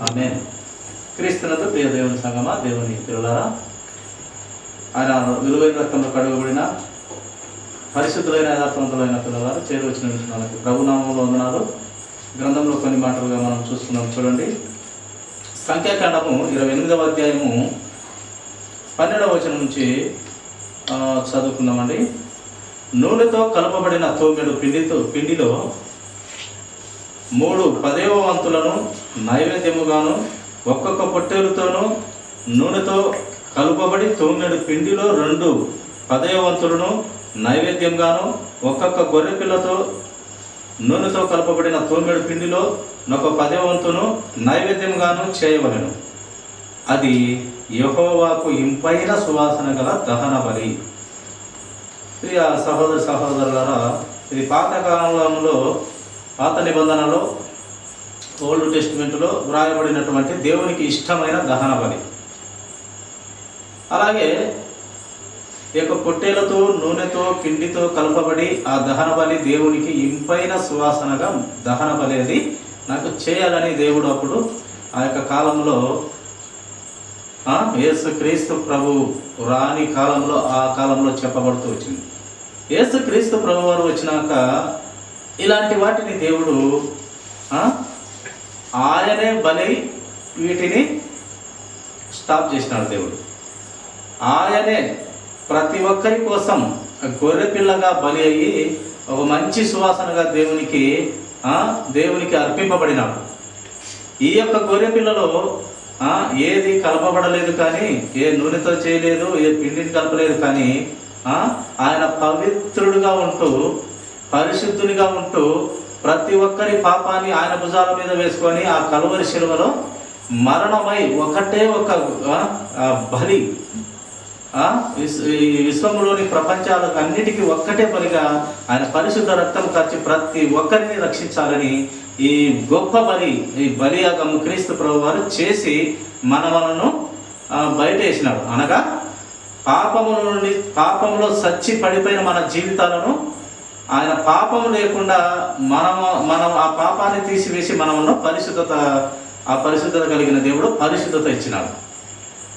ఆమేన్. క్రీస్తునందు ప్రియ దేవుని సంగమా, దేవుని పిల్లలారా, ఆయన విలువైన రక్తంలో కడుగబడిన పరిశుద్ధులైన యథార్థవంతులైన పిల్లలారా, చేరువచ్చిన మనకి ప్రభునామంలో వందనాలు. గ్రంథంలో కొన్ని మాటలుగా మనం చూసుకున్నాం. చూడండి, సంఖ్యాకాండము 28వ అధ్యాయము 12వ వచనం నుంచి చదువుకుందామండి. నూనెతో కలపబడిన తోమెడు పిండిలో 3 10వ వంతులను నైవేద్యముగాను, ఒక్కొక్క పొట్టేలుతోనూ నూనెతో కలుపబడి తోమెడు పిండిలో 2 10వ వంతులను నైవేద్యంగాను, ఒక్కొక్క గొర్రె పిల్లతో నూనెతో కలపబడిన తోమెడు పిండిలో 1 10వ వంతును నైవేద్యంగాను చేయవలెను. అది యెహోవాకు ఇంపైన సువాసన గల దహన బలి. ప్రియ సహోదరులారా, ఇది పాత నిబంధనలో ఓల్డ్ టెస్టిమెంట్లో వ్రాయబడినటువంటి దేవునికి ఇష్టమైన దహన బలి. అలాగే ఈ యొక్క పొట్టేలతో నూనెతో పిండితో కలపబడి ఆ దహన బలి దేవునికి ఇంపైన సువాసనగా దహన బలి అది నాకు చేయాలని దేవుడు అప్పుడు ఆ యొక్క కాలంలో యేసుక్రీస్తు ప్రభు రాని కాలంలో ఆ కాలంలో చెప్పబడుతూ వచ్చింది. యేసుక్రీస్తు ప్రభు వారు వచ్చినాక ఇలాంటి వాటిని దేవుడు ఆయనే బలి వీటిని స్టాప్ చేసినాడు. దేవుడు ఆయనే ప్రతి ఒక్కరి కోసం గొర్రె పిల్లగా బలి అయ్యి ఒక మంచి సువాసనగా దేవునికి అర్పింపబడినాడు. ఈ యొక్క గొర్రె పిల్లలో ఏది కలపబడలేదు, కానీ ఏ నూనెతో చేయలేదు, ఏ పిండిని కలపలేదు, కానీ ఆయన పవిత్రుడుగా ఉంటూ పరిశుద్ధునిగా ఉంటూ ప్రతి ఒక్కరి పాపాన్ని ఆయన భుజాల మీద వేసుకొని ఆ కలువరి శిలువలో మరణమై ఒకటే ఒక బలి, ఈ విశ్వంలోని ప్రపంచాలకు అన్నిటికీ ఒక్కటే బలిగా ఆయన పరిశుద్ధ రక్తం ఖర్చు ప్రతి ఒక్కరిని రక్షించాలని ఈ గొప్ప బలి, ఈ బలియాగము క్రీస్తు ప్రభు వారు చేసి మనలను బయట వేసినాడు. అనగా పాపంలో సచ్చి పడిపోయిన మన జీవితాలను ఆయన పాపము లేకుండా మనం ఆ పాపాన్ని తీసివేసి మనమున్న పరిశుద్ధత కలిగిన దేవుడు పరిశుద్ధత ఇచ్చినాడు.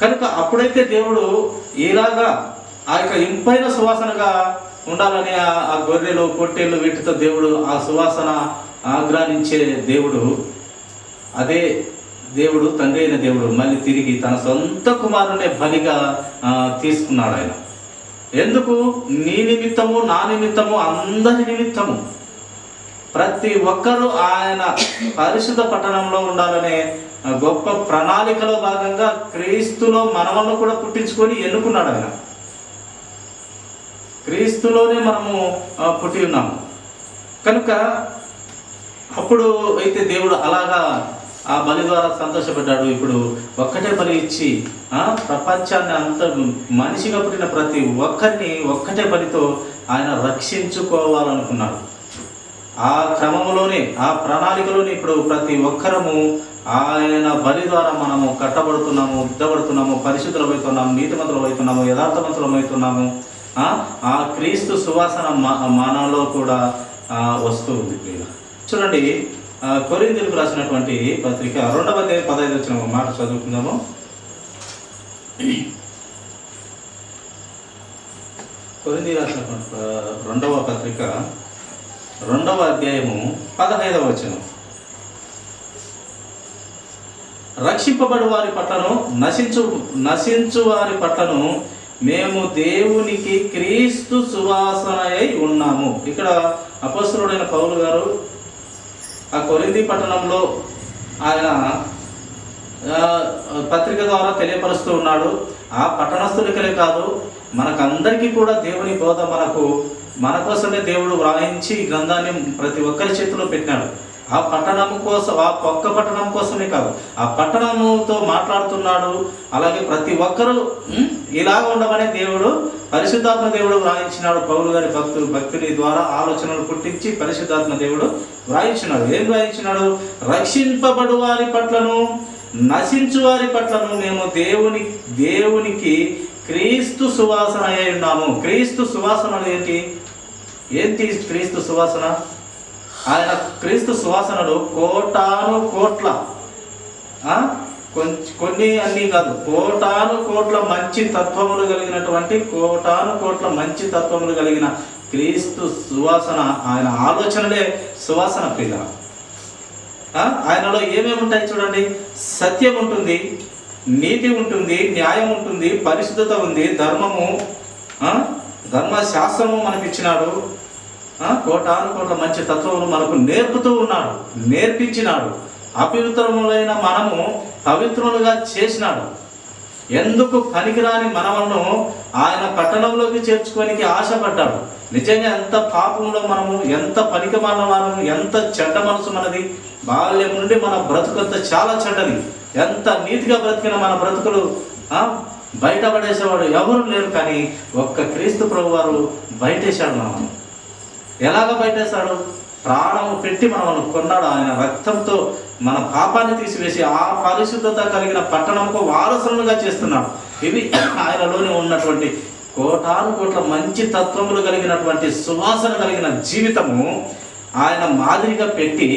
కనుక అప్పుడైతే దేవుడు ఇలాగా ఆ యొక్క ఇంపైన సువాసనగా ఉండాలని ఆ గొర్రెలు పొట్టేళ్ళు వీటితో దేవుడు ఆ సువాసన ఆగ్రహించే దేవుడు, అదే దేవుడు తండ్రి అయిన దేవుడు మళ్ళీ తిరిగి తన సొంత కుమారునే బలిగా తీసుకున్నాడు. ఆయన ఎందుకు? నీ నిమిత్తము, నా నిమిత్తము, అందరి నిమిత్తము ప్రతి ఒక్కరూ ఆయన పరిశుద్ధ పట్టణంలో ఉండాలనే గొప్ప ప్రణాళికలో భాగంగా క్రీస్తులో మనవలను కూడా పుట్టించుకొని ఎన్నుకున్నాడు. ఆయన క్రీస్తులోనే మనము పుట్టి ఉన్నాము. కనుక అప్పుడు అయితే దేవుడు అలాగా ఆ బలి ద్వారా సంతోషపడ్డాడు. ఇప్పుడు ఒక్కటే బలి ఇచ్చి ప్రపంచాన్ని అంత మనిషిగా పుట్టిన ప్రతి ఒక్కరిని ఒక్కటే బలితో ఆయన రక్షించుకోవాలనుకున్నాడు. ఆ క్రమంలోనే ఆ ప్రణాళికలోనే ఇప్పుడు ప్రతి ఒక్కరము ఆయన బలి ద్వారా మనము కట్టబడుతున్నాము, ఉద్దబడుతున్నాము, పరిశుద్ధులమవుతున్నాము, నీతిమంతులమవుతున్నాము, యథార్థవంతులమవుతున్నాము. ఆ క్రీస్తు సువాసన మనలో కూడా వస్తూ ఉంది. చూడండి, కొరింథీయులకు రాసినటువంటి పత్రిక 2వ అధ్యాయం 15 వచ్చిన ఒక మాట చదువుకుందాము. కొరింథీయులకు రాసినటువంటి 2వ పత్రిక 2వ అధ్యాయము 15వ వచనం. రక్షింపబడు వారి పట్లను నశించు వారి పట్లను మేము దేవునికి క్రీస్తు సువాసనయై ఉన్నాము. ఇక్కడ అపొస్తలుడైన పౌలు గారు ఆ కొరింథీ పట్టణంలో ఆయన పత్రిక ద్వారా తెలియపరుస్తూ ఉన్నాడు. ఆ పట్టణస్థులకే కాదు, మనకందరికీ కూడా దేవుని బోధ మన కోసమే దేవుడు వ్రాయించి ఈ గ్రంథాన్ని ప్రతి ఒక్కరి చేతిలో పెట్టినాడు. ఆ పట్టణం కోసం, ఆ ఒక్క పట్టణం కోసమే కాదు, ఆ పట్టణముతో మాట్లాడుతున్నాడు. అలాగే ప్రతి ఒక్కరూ ఇలాగ ఉండమనే దేవుడు, పరిశుద్ధాత్మ దేవుడు వ్రాయించినాడు. పౌలు గారి భక్తుని ద్వారా ఆలోచనలు పుట్టించి పరిశుద్ధాత్మ దేవుడు వ్రాయించినాడు. ఏం వ్రాయించినాడు? రక్షింపబడు వారి పట్లను నశించు వారి పట్లను మేము దేవునికి క్రీస్తు సువాసన అయి ఉన్నాము. క్రీస్తు సువాసన ఏంటి? క్రీస్తు సువాసన? ఆయన క్రీస్తు సువాసనలు కోటాను కోట్ల కొన్ని అన్నీ కాదు, కోటాను కోట్ల మంచి తత్వములు కలిగినటువంటి కోటాను కోట్ల మంచి తత్వములు కలిగిన క్రీస్తు సువాసన, ఆయన ఆలోచనలే సువాసన ప్రియ. ఆయనలో ఏమేమి ఉంటాయి చూడండి, సత్యం ఉంటుంది, నీతి ఉంటుంది, న్యాయం ఉంటుంది, పరిశుద్ధత ఉంది, ధర్మము, ధర్మశాస్త్రము మనకి ఇచ్చినాడు, కోటాను కోట్ల మంచి తత్వములు మనకు నేర్పుతూ ఉన్నాడు, నేర్పించినాడు. అపవిత్రములైన మనము పవిత్రులుగా చేసినాడు. ఎందుకు పనికిరాని మనలను ఆయన పట్టణంలోకి చేర్చుకోనికి ఆశపడ్డాడు. నిజంగా ఎంత పాపంలో మనము, ఎంత పనికిమాలిన మనము, ఎంత చెడ్డ మనసు మనది. బాల్యం నుండి మన బ్రతుకంత చాలా చెడ్డది. ఎంత నీతిగా బ్రతికిన మన బ్రతుకులు బయటపడేసేవాడు ఎవరు లేరు. కానీ ఒక్క క్రీస్తు ప్రభు వారు బయటేశాడు. మనము ఎలాగ బయటేశాడు? ప్రాణము పెట్టి మనము కొన్నాడు. ఆయన రక్తంతో మన పాపాన్ని తీసివేసి ఆ పరిశుద్ధత కలిగిన పట్టణంకు వారసులుగా చేస్తున్నాడు. ఇవి ఆయనలోనే ఉన్నటువంటి కోటాను కోట్ల మంచి తత్వములు కలిగినటువంటి సువాసన కలిగిన జీవితము ఆయన మాదిరిగా పెట్టి,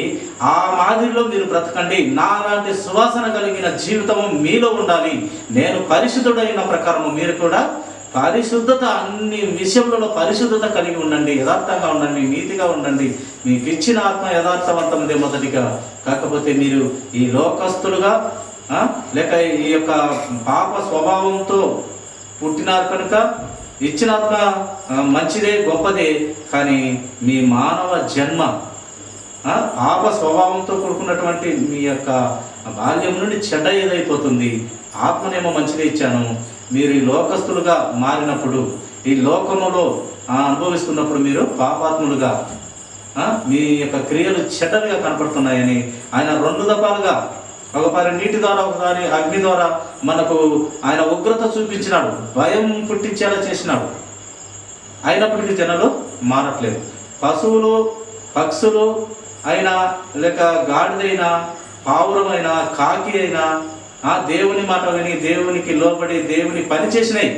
ఆ మాదిరిలో మీరు బ్రతకండి, నాలాంటి సువాసన కలిగిన జీవితము మీలో ఉండాలి, నేను పరిశుద్ధుడైన ప్రకారము మీరు కూడా పరిశుద్ధత, అన్ని విషయంలో పరిశుద్ధత కలిగి ఉండండి, యథార్థంగా ఉండండి, నీతిగా ఉండండి. మీకు ఇచ్చిన ఆత్మ యథార్థవంతమైనదే మొదటిగా. కాకపోతే మీరు ఈ లోకస్తులుగా లేక ఈ యొక్క పాప స్వభావంతో పుట్టినారు కనుక ఇచ్చిన ఆత్మ మంచిదే, గొప్పదే. కానీ మీ మానవ జన్మ పాప స్వభావంతో కూడుకున్నటువంటి మీ యొక్క బాల్యం నుండి చెడ్డ ఏదైపోతుంది. ఆత్మనేమో మంచిదే ఇచ్చాను. మీరు ఈ లోకస్తులుగా మారినప్పుడు, ఈ లోకములో అనుభవిస్తున్నప్పుడు మీరు పాపాత్ములుగా, మీ యొక్క క్రియలు చెడ్డగా కనపడుతున్నాయని ఆయన 2 దఫాలుగా, ఒకసారి నీటి ద్వారా, ఒకసారి అగ్ని ద్వారా మనకు ఆయన ఉగ్రత చూపించినాడు, భయం పుట్టించేలా చేసినాడు. అయినప్పటికీ జనాలు మారట్లేదు. పశువులు, పక్షులు అయినా, లేక గాడిదైనా, పావురమైనా, కాకి అయినా దేవుని మాట విని, దేవునికి లోబడి దేవుని పని చేసినాయి.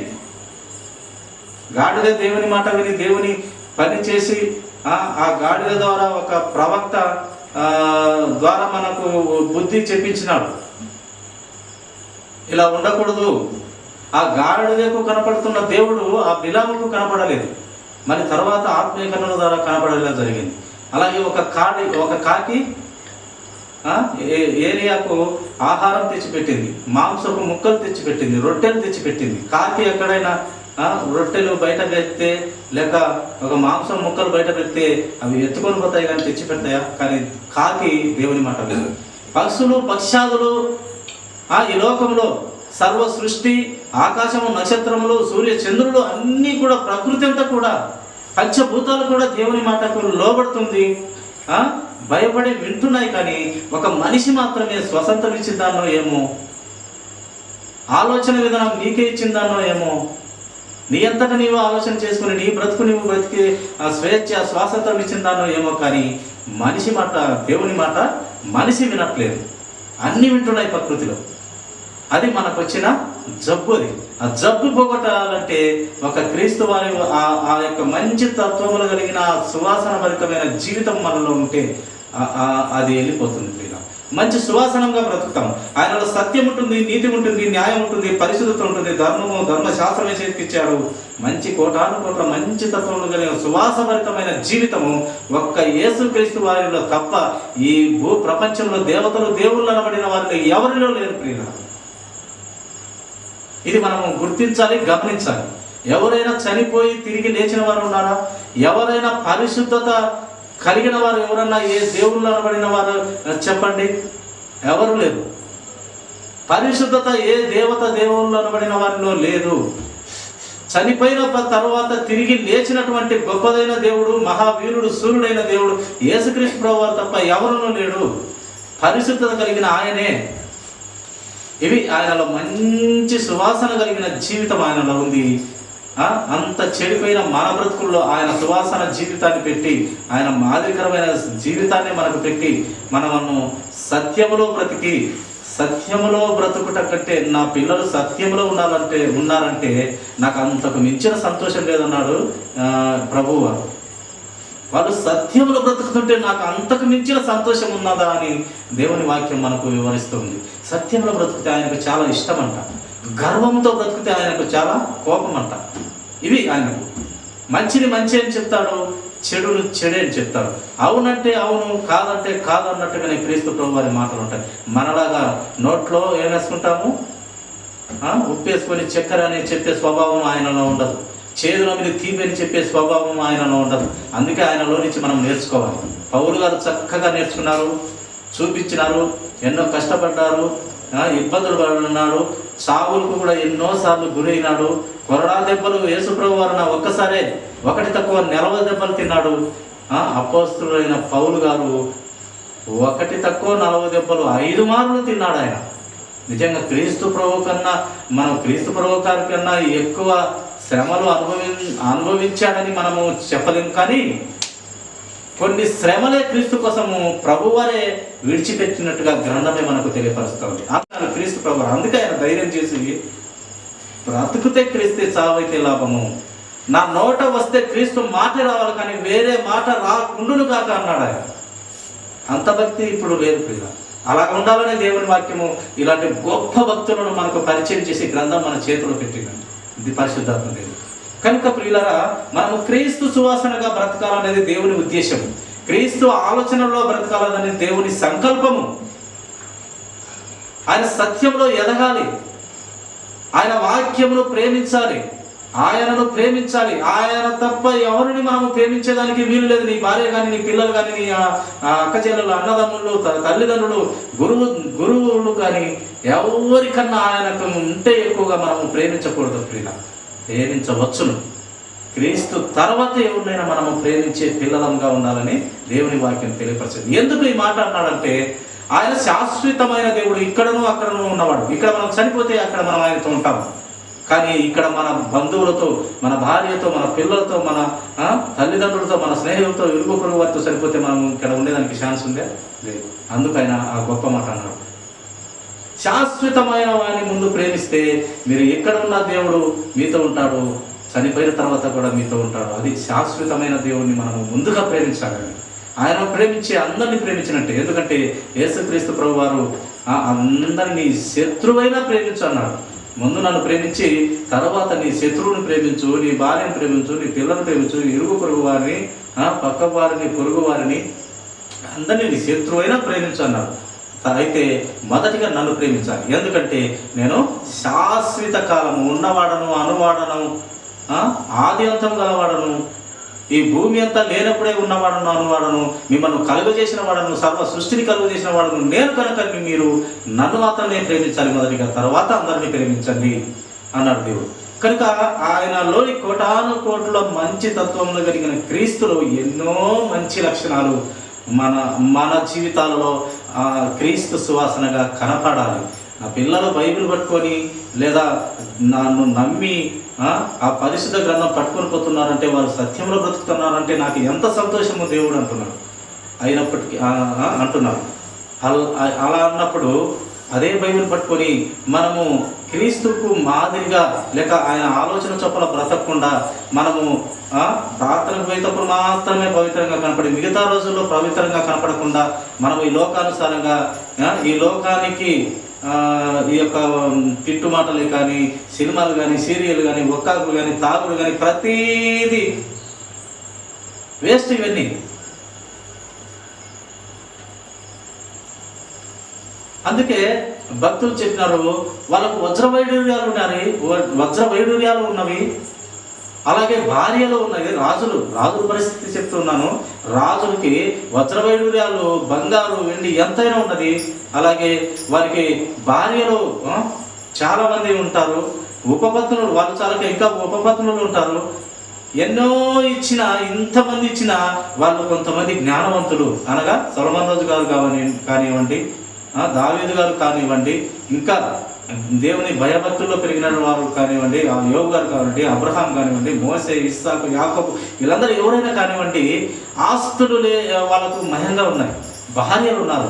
గాడిద దేవుని మాట విని దేవుని పని చేసి, ఆ గాడిద ద్వారా ఒక ప్రవక్త ద్వారా మనకు బుద్ధి చెప్పించినాడు, ఇలా ఉండకూడదు. ఆ గాడిదకు కనపడుతున్న దేవుడు ఆ బిలాముకు కనపడలేదు. మరి తర్వాత ఆత్మీయ కన్నుల ద్వారా కనపడేలా జరిగింది. అలాగే ఒక కాకి ఏలియాకు ఆహారం తెచ్చిపెట్టింది, మాంసపు ముక్కలు తెచ్చిపెట్టింది, రొట్టెలు తెచ్చిపెట్టింది. కాకి ఎక్కడైనా రొట్టెలు బయట పెడితే, లేక ఒక మాంసం ముక్కలు బయట పెడితే అవి ఎత్తుకొని పోతాయి కానీ తెచ్చిపెడతాయా? కానీ కాకి దేవుని మాట లేదు. పక్షులు, పక్షాదులు, ఈ లోకంలో సర్వ సృష్టి, ఆకాశము, నక్షత్రములు, సూర్య చంద్రులు అన్నీ కూడా, ప్రకృతి అంతా కూడా, పంచభూతాలు కూడా దేవుని మాటకు లోబడుతుంది, భయపడి వింటున్నాయి. కానీ ఒక మనిషి మాత్రమే స్వతంత్రం ఇచ్చిందానో ఏమో, ఆలోచన విధానం నీకే ఇచ్చిందానో ఏమో, నీ అంతటా నీవు ఆలోచన చేసుకుని నీ బ్రతుకు నీవు బ్రతికి స్వేచ్ఛ, స్వాతంత్రం ఇచ్చిందానో ఏమో. కానీ మనిషి మాట, దేవుని మాట మనిషి వినట్లేదు. అన్నీ వింటున్నాయి ప్రకృతిలో. అది మనకు వచ్చిన జబ్బు. అది ఆ జబ్బు పోగొట్టాలంటే ఒక క్రీస్తు వారి ఆ యొక్క మంచి తత్వములు కలిగిన సువాసన భరితమైన జీవితం మనలో ఉంటే అది వెళ్ళిపోతుంది. మంచి సువాసనంగా బ్రతుకుతాం. ఆయనలో సత్యం ఉంటుంది, నీతి ఉంటుంది, న్యాయం ఉంటుంది, పరిశుద్ధత ఉంటుంది, ధర్మము, ధర్మశాస్త్రమే చేతికిచ్చాడు. మంచి కోటాను కోట్ల మంచి తత్వములు కలిగిన సువాసభరితమైన జీవితము ఒక్క యేసుక్రీస్తు వారిలో తప్ప ఈ భూ ప్రపంచంలో దేవతలు, దేవుళ్ళు అనబడిన వారిలో ఎవరిలో లేరు ప్రియుల. ఇది మనము గుర్తించాలి, గమనించాలి. ఎవరైనా చనిపోయి తిరిగి లేచిన వారు ఉన్నారా? ఎవరైనా పరిశుద్ధత కలిగిన వారు ఎవరన్నా ఏ దేవుళ్ళు అనబడిన వారు చెప్పండి? ఎవరు లేరు. పరిశుద్ధత ఏ దేవత, దేవుళ్ళు అనబడిన వారిలో లేదు. చనిపోయిన తర్వాత తిరిగి లేచినటువంటి గొప్పదైన దేవుడు, మహావీరుడు, సూర్యుడైన దేవుడు యేసుక్రీస్తు ప్రభువు తప్ప ఎవరునూ లేడు. పరిశుద్ధత కలిగిన ఆయనే. ఇవి ఆయనలో మంచి సువాసన కలిగిన జీవితం ఆయనలో ఉంది. అంత చెడిపోయిన మన బ్రతుకుల్లో ఆయన సువాసన జీవితాన్ని పెట్టి, ఆయన మాదిరికరమైన జీవితాన్ని మనకు పెట్టి, మనము సత్యములో బ్రతికి, సత్యములో బ్రతుకుట కంటే నా పిల్లలు సత్యములో ఉన్నారంటే నాకు అంతకు మించిన సంతోషం లేదన్నాడు ప్రభువు. వాళ్ళు సత్యంలో బ్రతుకుతుంటే నాకు అంతకు మించిన సంతోషం ఉన్నదా అని దేవుని వాక్యం మనకు వివరిస్తుంది. సత్యంలో బ్రతుకుతే ఆయనకు చాలా ఇష్టం అంట, గర్వంతో బ్రతుకుతే ఆయనకు చాలా కోపం అంట. ఇవి ఆయనకు మంచిని మంచి అని చెప్తాడు, చెడును చెడే అని చెప్తాడు. అవునంటే అవును, కాదంటే కాదు అన్నట్టుగానే క్రీస్తు ప్రభు వారి మాటలు ఉంటాయి. మనలాగా నోట్లో ఏం వేసుకుంటాము, ఉప్పు వేసుకొని చక్కెర అని చెప్పే స్వభావం ఆయనలో ఉండదు. చేదులో మీద తీపి అని చెప్పే స్వభావం ఆయనలో ఉండదు. అందుకే ఆయనలో నుంచి మనం నేర్చుకోవాలి. పౌలు గారు చక్కగా నేర్చుకున్నారు, చూపించినారు, ఎన్నో కష్టపడ్డారు, ఇబ్బందులు పడున్నాడు, సాగులకు కూడా ఎన్నోసార్లు గురైనాడు. కొరడా దెబ్బలు యేసుప్రభు వారు ఒక్కసారే 1 తక్కువ 40 దెబ్బలు తిన్నాడు. అపోస్తులైన పౌలు గారు 1 తక్కువ 40 దెబ్బలు 5 మార్లు తిన్నాడు ఆయన. నిజంగా క్రీస్తు ప్రభు కన్నా, మనం క్రీస్తు ప్రభు గారి కన్నా ఎక్కువ శ్రమలు అనుభవించాడని మనము చెప్పలేము. కానీ కొన్ని శ్రమలే క్రీస్తు కోసము ప్రభువారే విడిచిపెట్టినట్టుగా గ్రంథమే మనకు తెలియపరుస్తుంది. అందుకని క్రీస్తు ప్రభు, అందుకే ఆయన ధైర్యం చేసి బ్రతుకుతే క్రీస్తే చావైతే లాభము, నా నోట వస్తే క్రీస్తు మాట రావాలి కానీ వేరే మాట రాకుండును కాక అన్నాడు ఆయన. అంత భక్తి ఇప్పుడు లేదు ప్రియుల. అలా ఉండాలనే దేవుని వాక్యము ఇలాంటి గొప్ప భక్తులను మనకు పరిచయం చేసి గ్రంథం మన చేతిలో పెట్టిందండి. ఇది పరిశుద్ధాత్మ దేవుడు. కనుక ప్రియులరా, మనము క్రీస్తు సువాసనగా బ్రతకాలనేది దేవుని ఉద్దేశం. క్రీస్తు ఆలోచనలో బ్రతకాలనేది దేవుని సంకల్పము. ఆయన సత్యంలో ఎదగాలి, ఆయన వాక్యమును ప్రేమించాలి, ఆయనను ప్రేమించాలి. ఆయన తప్ప ఎవరిని మనము ప్రేమించేదానికి వీలు లేదు. నీ భార్య కానీ, నీ పిల్లలు కానీ, నీ అక్క చెల్లెలు, అన్నదమ్ములు, తల్లిదండ్రులు, గురువులు కానీ ఎవరికన్నా ఆయనకు ఉంటే ఎక్కువగా మనము ప్రేమించకూడదు ప్రియుల. ప్రేమించవచ్చును. క్రీస్తు తర్వాత ఎవరినైనా మనము ప్రేమించే పిల్లలంగా ఉండాలని దేవుని వాక్యం తెలియపరచింది. ఎందుకు ఈ మాట అన్నాడంటే, ఆయన శాశ్వతమైన దేవుడు. ఇక్కడను అక్కడను ఉన్నవాడు. ఇక్కడ మనం చనిపోతే అక్కడ మనం ఆయనతో ఉంటాం. కానీ ఇక్కడ మన బంధువులతో, మన భార్యతో, మన పిల్లలతో, మన తల్లిదండ్రులతో, మన స్నేహితులతో, ఇరుగు పొరుగు వారితో చనిపోతే మనం ఇక్కడ ఉండేదానికి ఛాన్స్ ఉందే లేదు. అందుకు ఆయన ఆ గొప్ప మాట అన్నాడు. శాశ్వతమైన వారిని ముందు ప్రేమిస్తే మీరు ఎక్కడ ఉన్న దేవుడు మీతో ఉంటాడు, చనిపోయిన తర్వాత కూడా మీతో ఉంటాడు. అది శాశ్వతమైన దేవుడిని మనము ముందుగా ప్రేమించాలని. ఆయన ప్రేమించి అందరినీ ప్రేమించినట్టే. ఎందుకంటే యేసుక్రీస్తు ప్రభు వారు అందరినీ శత్రువైనా ప్రేమించు అన్నాడు. ముందు నన్ను ప్రేమించి తర్వాత నీ శత్రువుని ప్రేమించు, నీ భార్యను ప్రేమించు, నీ పిల్లలను ప్రేమించు, ఇరుగు పొరుగు వారిని, పక్క వారిని, పొరుగు వారిని, అందరినీ నీ శత్రువైనా ప్రేమించు అన్నాడు. అయితే మొదటిగా నన్ను ప్రేమించాలి. ఎందుకంటే నేను శాశ్వత కాలము ఉన్నవాడను, అనువాడను, ఆది అంతం గలవాడను, ఈ భూమి అంతా లేనప్పుడే ఉన్నవాడను, అనువాడను, మిమ్మల్ని కలుగజేసిన వాడను, సర్వ సృష్టిని కలుగజేసిన వాడను నేను. కనుక మీరు నన్ను మాత్రమే ప్రేమించాలి మొదటిగా, తర్వాత అందరినీ ప్రేమించండి అన్నాడు దేవుడు. కనుక ఆయనలోని కోటాను కోట్ల మంచి తత్వంలో కలిగిన క్రీస్తులో ఎన్నో మంచి లక్షణాలు మన జీవితాలలో క్రీస్తు సువాసనగా కనపడాలి. నా పిల్లలు బైబిల్ పట్టుకొని లేదా నన్ను నమ్మి ఆ పరిశుద్ధ గ్రంథం పట్టుకొని పోతున్నారంటే, వారు సత్యంలో బ్రతుకుతున్నారంటే నాకు ఎంత సంతోషమో దేవుడు అంటున్నాడు. అయినప్పటికీ అంటున్నాడు. అలా అన్నప్పుడు అదే బైబిల్ పట్టుకొని మనము క్రీస్తుకు మాదిరిగా లేక ఆయన ఆలోచన చొప్పున బ్రతకకుండా మనము ప్రార్థనకు పోయేటప్పుడు మాత్రమే పవిత్రంగా కనపడి మిగతా రోజుల్లో పవిత్రంగా కనపడకుండా మనం ఈ లోకానుసారంగా ఈ లోకానికి ఈ యొక్క తిట్టుమాటలు కానీ, సినిమాలు కానీ, సీరియల్ కానీ, ఒక్కాకులు కానీ, తాగుడు కానీ ప్రతీది వేస్ట్. ఇవన్నీ అందుకే భక్తులు చెప్పినారు, వాళ్ళకు వజ్ర వైడూర్యాలు ఉన్నవి, అలాగే భార్యలు ఉన్నవి. రాజుల పరిస్థితి చెప్తున్నాను. రాజులకి వజ్ర వైడూర్యాలు, బంగారు, వెండి ఎంతైనా ఉన్నది. అలాగే వారికి భార్యలు చాలామంది ఉంటారు. ఉపపత్నులు, వాళ్ళు చాలా ఇంకా ఉపపత్నులు ఉంటారు. ఎన్నో ఇచ్చినా, ఇంతమంది ఇచ్చినా వాళ్ళు కొంతమంది జ్ఞానవంతులు, అనగా సొలొమోను రాజు గారు కానివ్వండి, దావీదు గారు కానివ్వండి, ఇంకా దేవుని భయభక్తుల్లో పెరిగిన వారు కానివ్వండి, యోబు గారు కానివ్వండి, అబ్రహాం కానివ్వండి, మోసే, ఇస్సాకు, యాకోబు, వీళ్ళందరూ ఎవరైనా కానివ్వండి, ఆస్తులు వాళ్ళకు మయంగా ఉన్నాయి, భార్యలు ఉన్నారు.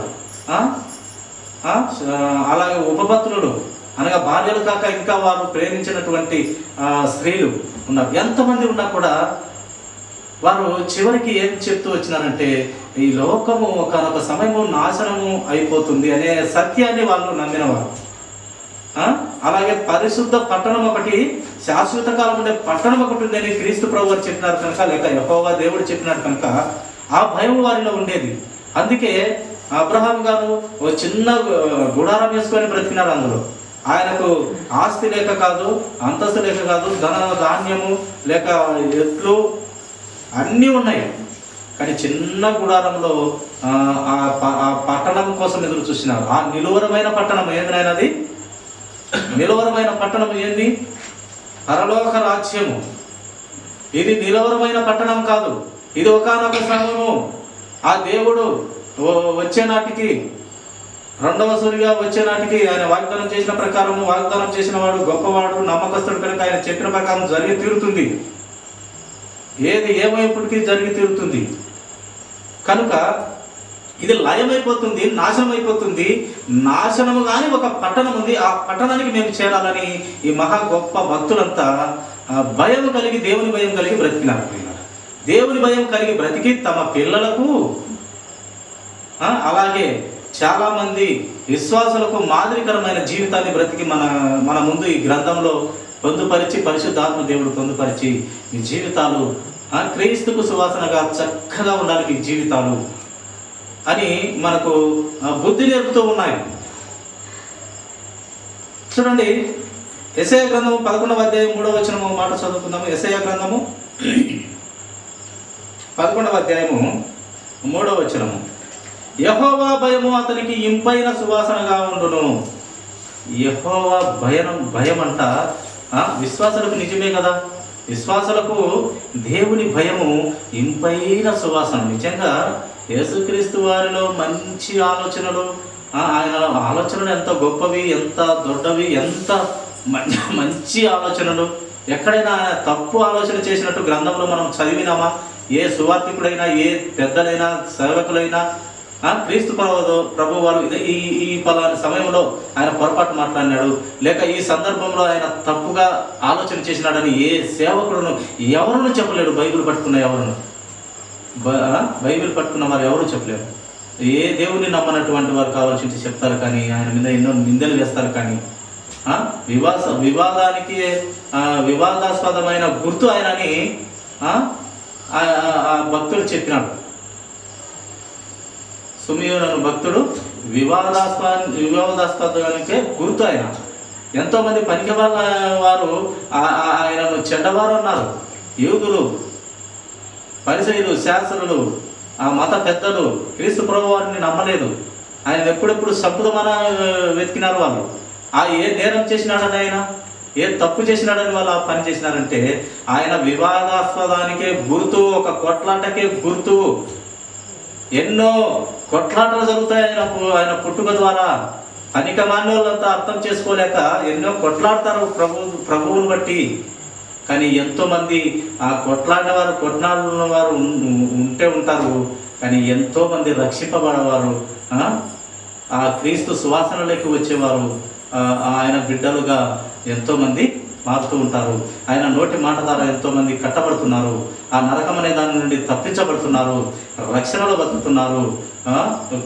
అలాగే ఉపపత్నులు అనగా భార్యలు కాక ఇంకా వారు ప్రేమించినటువంటి స్త్రీలు ఉన్నారు. ఎంతమంది ఉన్నా కూడా వారు చివరికి ఏం చెప్తూ వచ్చినారంటే ఈ లోకము ఒకనొక సమయము నాశనము అయిపోతుంది అనే సత్యాన్ని వాళ్ళు నమ్మినవారు. అలాగే పరిశుద్ధ పట్టణం ఒకటి, శాశ్వత కాలం ఉండే పట్టణం ఒకటి ఉందని క్రీస్తు ప్రభు వారు చెప్పినారు కనుక, లేక యెహోవా దేవుడు చెప్పినారు కనుక ఆ భయం వారిలో ఉండేది. అందుకే అబ్రహాం గారు ఓ చిన్న గుడారం వేసుకొని బ్రతికినారు. అందులో ఆయనకు ఆస్తి లేక కాదు, అంతస్తు లేక కాదు, ధాన్యము లేక ఎట్లు అన్నీ ఉన్నాయి, కానీ చిన్న గుడారంలో ఆ పట్టణం కోసం ఎదురు చూసినారు. ఆ నిలువరమైన పట్టణం ఏంటనేది, నిలువరమైన పట్టణం ఏంది? పరలోక రాజ్యము. ఇది నిలువరమైన పట్టణం కాదు, ఇది ఒకానొక సమయము. ఆ దేవుడు వచ్చే నాటికి, రెండవ సూరిగా వచ్చే నాటికి ఆయన వాగ్దానం చేసిన ప్రకారం, వాగ్దానం చేసిన వాడు గొప్పవాడు, నమ్మకస్తుడు కనుక ఆయన చెప్పిన ప్రకారం జరిగి తీరుతుంది. ఏది ఏమైనప్పటికీ జరిగి తీరుతుంది. కనుక ఇది లయమైపోతుంది, నాశనం అయిపోతుంది. నాశనము కానీ ఒక పట్టణం ఉంది, ఆ పట్టణానికి మేము చేరాలని ఈ మహా గొప్ప భక్తులంతా భయం కలిగి, దేవుని భయం కలిగి బ్రతికినారు. దేవుని భయం కలిగి బ్రతికి తమ పిల్లలకు, అలాగే చాలామంది విశ్వాసులకు మాదిరికరమైన జీవితాన్ని బ్రతికి మన ముందు ఈ గ్రంథంలో పొందుపరిచి, పరిశుద్ధాత్మ దేవుడు పొందుపరిచి మీ జీవితాలు క్రీస్తుకు సువాసనగా చక్కగా ఉండాలి మీ జీవితాలు అని మనకు బుద్ధి నేర్పుతూ ఉన్నాయి. చూడండి, యెషయా గ్రంథము 11వ అధ్యాయం 3వ వచనము మాట చదువుకుందాము. యెషయా గ్రంథము 11వ అధ్యాయము 3వ వచనము. యెహోవా భయము అతనికి ఇంపైన సువాసనగా ఉండును. యెహోవా భయం అంట విశ్వాసులకు నిజమే కదా. విశ్వాసులకు దేవుని భయము ఇంపైన సువాసన. నిజంగా యేసుక్రీస్తు వారిలో మంచి ఆలోచనలు, ఆయన ఆలోచనలు ఎంత గొప్పవి, ఎంత దొడ్డవి, ఎంత మంచి ఆలోచనలు. ఎక్కడైనా ఆయన తప్పు ఆలోచన చేసినట్టు గ్రంథంలో మనం చదివినామా? ఏ సువార్థికుడైనా, ఏ పెద్దలైనా, సేవకులైనా, క్రీస్తు ప్రభు వారు ఈ పలాని సమయంలో ఆయన పొరపాటు మాట్లాడినాడు, లేక ఈ సందర్భంలో ఆయన తప్పుగా ఆలోచన చేసినాడని ఏ సేవకుడును ఎవరును చెప్పలేడు. బైబిల్ పట్టుకున్న వారు ఎవరు చెప్పలేరు. ఏ దేవుని నమ్మనటువంటి వారు కావాల్సి చెప్తారు, కానీ ఆయన మీద ఎన్నో నిందలు వేస్తారు. కానీ వివాదానికి వివాదాస్పదమైన గుర్తు ఆయనని భక్తుడు చెప్పినాడు. సుమియోను భక్తుడు వివాదాస్పదానికే గుర్తు ఆయన. ఎంతోమంది పనికి వారు ఆయనను చెడ్డవారు అన్నారు. యూదులు, పరిసయ్యులు, శాస్త్రులు, ఆ మత పెద్దలు క్రీస్తు ప్రభు వారిని నమ్మలేదు. ఆయన ఎప్పుడెప్పుడు సంపుదమన వెతికినారు వాళ్ళు. ఏ నేరం చేసినాడని, ఆయన ఏ తప్పు చేసినాడని వాళ్ళు ఆ పని చేసినారంటే ఆయన వివాదాస్పదానికే గుర్తు, ఒక కొట్లాటకే గుర్తు. ఎన్నో కొట్లాటలు జరుగుతాయి ఆయన పుట్టుక ద్వారా. అనేక మానవులంతా అర్థం చేసుకోలేక ఎన్నో కొట్లాడతారు ప్రభువుని బట్టి. కానీ ఎంతోమంది ఆ కొట్లాడిన వారు ఉంటారు. కానీ ఎంతోమంది రక్షింపబడేవారు, ఆ క్రీస్తు సువాసనలోకి వచ్చేవారు, ఆయన బిడ్డలుగా ఎంతోమంది మారుతూ ఉంటారు. ఆయన నోటి మాట ద్వారా ఎంతోమంది కట్టబడుతున్నారు. ఆ నరకం అనే దాని నుండి తప్పించబడుతున్నారు, రక్షణలో బతుకుతున్నారు,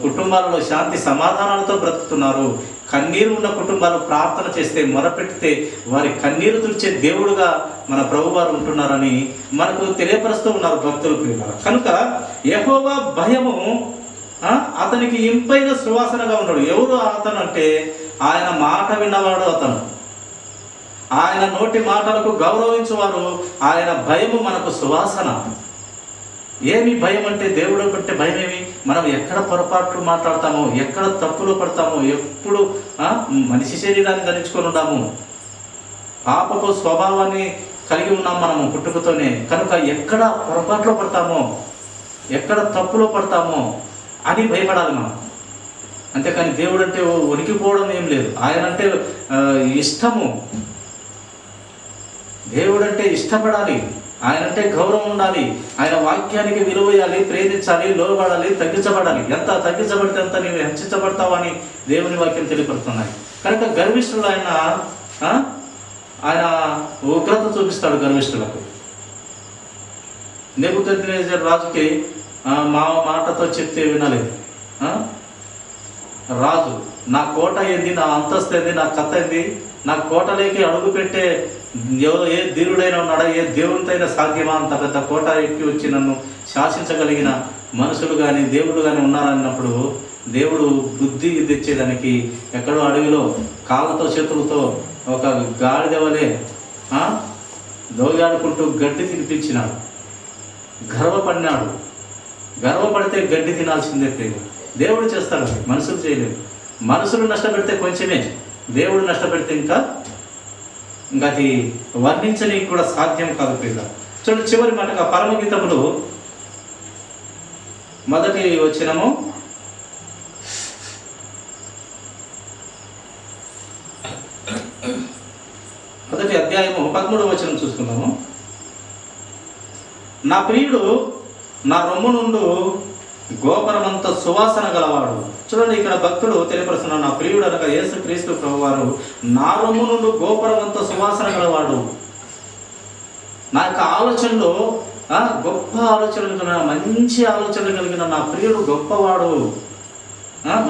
కుటుంబాలలో శాంతి సమాధానాలతో బ్రతుకుతున్నారు. కన్నీరు ఉన్న కుటుంబాలు ప్రార్థన చేస్తే, మొరపెడితే వారి కన్నీరు తుడిచే దేవుడుగా మన ప్రభు వారు ఉంటున్నారని మనకు తెలియపరుస్తూ ఉన్నారు భక్తులు. కనుక యెహోవా భయము అతనికి ఇంపైన సువాసనగా ఉన్నాడు. ఎవరు అతను అంటే ఆయన మాట విన్నవాడు అతను. ఆయన నోటి మాటలకు గౌరవించువారు. ఆయన భయము మనకు సువాసన. ఏమి భయం అంటే, దేవుడు అంటే భయం ఏమి? మనం ఎక్కడ పొరపాట్లు మాట్లాడతామో, ఎక్కడ తప్పులు పడతామో, ఎప్పుడు మనిషి శరీరాన్ని ధరించుకొని ఉన్నాము, పాపపు స్వభావాన్ని కలిగి ఉన్నాం మనము పుట్టుకతోనే. కనుక ఎక్కడ పొరపాట్లు పడతామో, ఎక్కడ తప్పులో పడతామో అని భయపడాలి మనం. అంతేకాని దేవుడు అంటే వణికిపోవడం ఏం లేదు. ఆయన అంటే ఇష్టము. దేవుడు అంటే ఇష్టపడాలి, ఆయన అంటే గౌరవం ఉండాలి, ఆయన వాక్యానికి విలువేయాలి, ప్రేమించాలి, లోబడాలి, తగ్గించబడాలి. ఎంత తగ్గించబడితే అంత నీవు హెచ్చించబడతావు అని దేవుని వాక్యం తెలియపడుతున్నాయి. కనుక గర్విష్ఠులు ఆయన ఉగ్రత చూపిస్తాడు గర్విష్ఠులకు. నెబుకద్నెజరు రాజుకి మా మాటతో చెప్తే వినలేదు. రాజు నా కోట ఏంది, నా అంతస్తు ఏంది, నా కథ ఏంది, నా కోటలోకి అడుగు పెట్టే ఏ ధీరుడైనా ఉన్నాడా, ఏ దేవునితైనా సాధ్యమా, అంత పెద్ద కోట ఎక్కి వచ్చి నన్ను శాసించగలిగిన మనుషులు కానీ దేవుడు కానీ ఉన్నారన్నప్పుడు దేవుడు బుద్ధి తెచ్చేదానికి ఎక్కడో అడవిలో కాళ్ళతో చేతులతో ఒక గాడిద వలె దోగాడుకుంటూ గడ్డి తినిపించినాడు. గర్వపడితే గడ్డి తినాల్సిందే ప్రియులు. దేవుడు చేస్తాడు, మనుషులు చేయలేదు. మనుషులు నష్టపెడితే కొంచెమే, దేవుడు నష్టపెడితే ఇంకా అది వర్ణించడానికి కూడా సాధ్యం కాదు ప్రియుల. చూడండి చివరి మాటగా పరమగీతములు 1వ వచనము, మొదటి అధ్యాయము 13వ వచనం చూసుకున్నాము. నా ప్రియుడు నా రొమ్ము నుండు గోపురమంత సువాసన గలవాడు. చూడండి ఇక్కడ భక్తుడు తెలియపరుస్తున్నాడు, నా ప్రియుడు అనగా యేసుక్రీస్తు ప్రభువారు నా రొమ్ము నుండి గోపురమంత సువాసన గలవాడు. నా యొక్క ఆలోచనలో గొప్ప ఆలోచనలు కలిగిన, మంచి ఆలోచనలు కలిగిన నా ప్రియుడు గొప్పవాడు,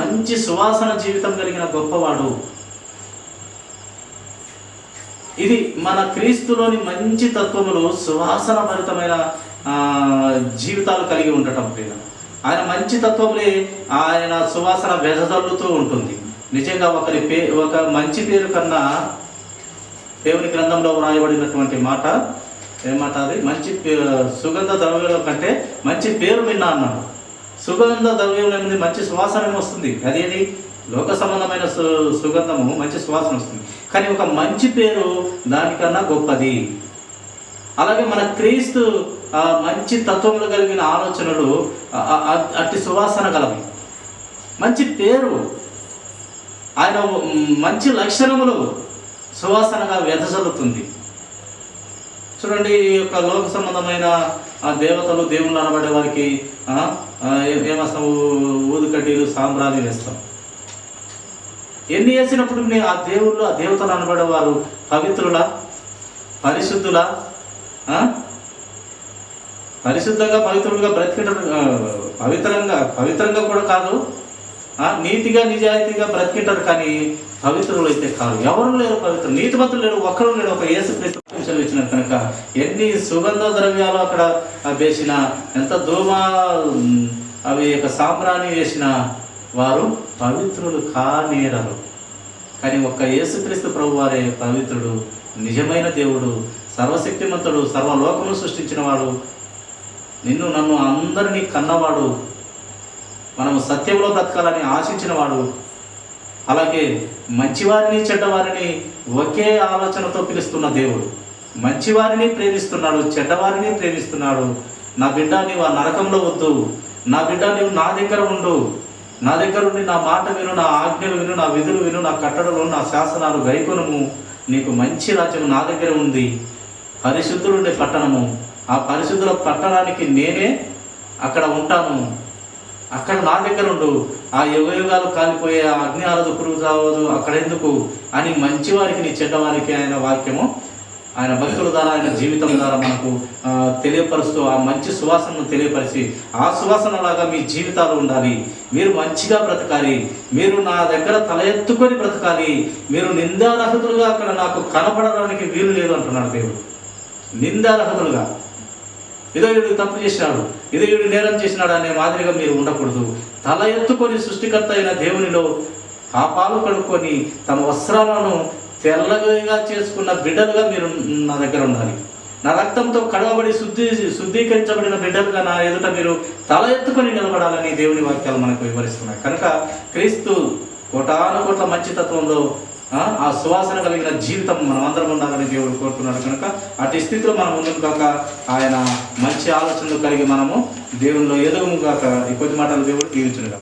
మంచి సువాసన జీవితం కలిగిన గొప్పవాడు. ఇది మన క్రీస్తులోని మంచి తత్వములు, సువాసన భరితమైన జీవితాలు కలిగి ఉండటం ప్రియ. ఆయన మంచి తత్వములే ఆయన సువాసన వెదజల్లుతూ ఉంటుంది. నిజంగా ఒక మంచి పేరు కన్నా దేవుని గ్రంథంలో వ్రాయబడినటువంటి మాట ఏమాట, అది మంచి సుగంధ ద్రవ్యాల కంటే మంచి పేరు విన్నా అన్నాడు. సుగంధ ద్రవ్యం అనేది మంచి సువాసన వస్తుంది, అదేది లోక సంబంధమైన సుగంధము మంచి సువాసన వస్తుంది, కానీ ఒక మంచి పేరు దానికన్నా గొప్పది. అలాగే మన క్రీస్తు మంచి తత్వములు కలిగిన ఆలోచనలు అట్టి సువాసన గలవి, మంచి పేరు, ఆయన మంచి లక్షణములు సువాసనగా వెదజల్లుతుంది. చూడండి ఈ యొక్క లోక సంబంధమైన దేవతలు దేవుళ్ళు అనబడే వారికి ఏమస్తాం, ఊదుకడ్డీలు సాంబ్రాణి వేస్తాం. ఎన్ని వేసినప్పుడు ఆ దేవుళ్ళు ఆ దేవతలు అనబడేవారు పవిత్రులా, పరిశుద్ధులా, పరిశుద్ధంగా పవిత్రులుగా బ్రతికింటారు. పవిత్రంగా కూడా కాదు, నీతిగా నిజాయితీగా బ్రతికింటారు, కానీ పవిత్రులు అయితే కాదు. ఎవరు లేరు పవిత్రులు, నీతిమంతులు లేరు, ఒక్కరు లేరు. ఒక యేసుక్రీస్తు ఇచ్చిన కనుక ఎన్ని సుగంధ ద్రవ్యాలు అక్కడ వేసిన, ఎంత ధూమ అవి యొక్క సాంబ్రాణి వేసిన వారు పవిత్రులు కానేరరు. కానీ ఒక్క యేసుక్రీస్తు ప్రభు వారే పవిత్రుడు, నిజమైన దేవుడు, సర్వశక్తిమంతుడు, సర్వలోకమును సృష్టించిన వాడు, నిన్ను నన్ను అందరినీ కన్నవాడు, మనము సత్యంలో బ్రతకాలని ఆశించినవాడు. అలాగే మంచివారిని చెడ్డవారిని ఒకే ఆలోచనతో పిలుస్తున్న దేవుడు. మంచివారిని ప్రేమిస్తున్నాడు, చెడ్డవారిని ప్రేమిస్తున్నాడు. నా బిడ్డ నీవు ఆ నరకంలో వద్దు, నా బిడ్డ నీవు నా దగ్గర ఉండు, నా దగ్గర ఉండి నా మాట విను, నా ఆజ్ఞలు విను, నా విధులు విను, నా కట్టడలు, నా శాసనాలు గైకొనుము. నీకు మంచి రాజ్యం నా దగ్గర ఉంది, పరిశుద్ధులుండే పట్టణము. ఆ పరిశుద్ధుల పట్టణానికి నేనే అక్కడ ఉంటాను, అక్కడ నా దగ్గర ఉండు. ఆ యుగయుగాలు కాలిపోయే అగ్ని ఆరదు, పురుగు చావదు, అక్కడ ఎందుకు అని మంచివారికి నీ చెడ్డవారికి ఆయన వాక్యము, ఆయన భక్తుల ద్వారా, ఆయన జీవితం ద్వారా మనకు తెలియపరుస్తూ ఆ మంచి సువాసనను తెలియపరిచి, ఆ సువాసనలాగా మీ జీవితాలు ఉండాలి, మీరు మంచిగా బ్రతకాలి, మీరు నా దగ్గర తల ఎత్తుకొని బ్రతకాలి, మీరు నిందారహితులుగా అక్కడ నాకు కనపడడానికి వీలు లేదు అంటున్నాడు దేవుడు. నిందారహితులుగా, ఇదో వీడు తప్పు చేసినాడు, ఇదో వీడు నేరం చేసినాడు అనే మాదిరిగా మీరు ఉండకూడదు. తల ఎత్తుకొని సృష్టికర్త అయిన దేవునిలో పాపాలు కడుక్కొని తమ వస్త్రాలను తెల్లగా చేసుకున్న బిడ్డలుగా మీరు నా దగ్గర ఉండాలి. నా రక్తంతో కడగబడి శుద్ధీకరించబడిన బిడ్డలుగా నా ఎదుట మీరు తల ఎత్తుకొని నిలబడాలని దేవుని వాక్యాలు మనకు వివరిస్తున్నాయి. కనుక క్రీస్తు కోటాను కోట్ల మంచితత్వంలో ఆ సువాసన కలిగిన జీవితం మనం అందరం ఉండాలని దేవుడు కోరుతున్నాడు. కనుక అటు స్థితిలో మనం ముందుకు కాక ఆయన మంచి ఆలోచనలు కలిగి మనము దేవునిలో ఎదుగుము కాక ఈ కొద్ది మాటలు దేవుడు దీవించునుగా.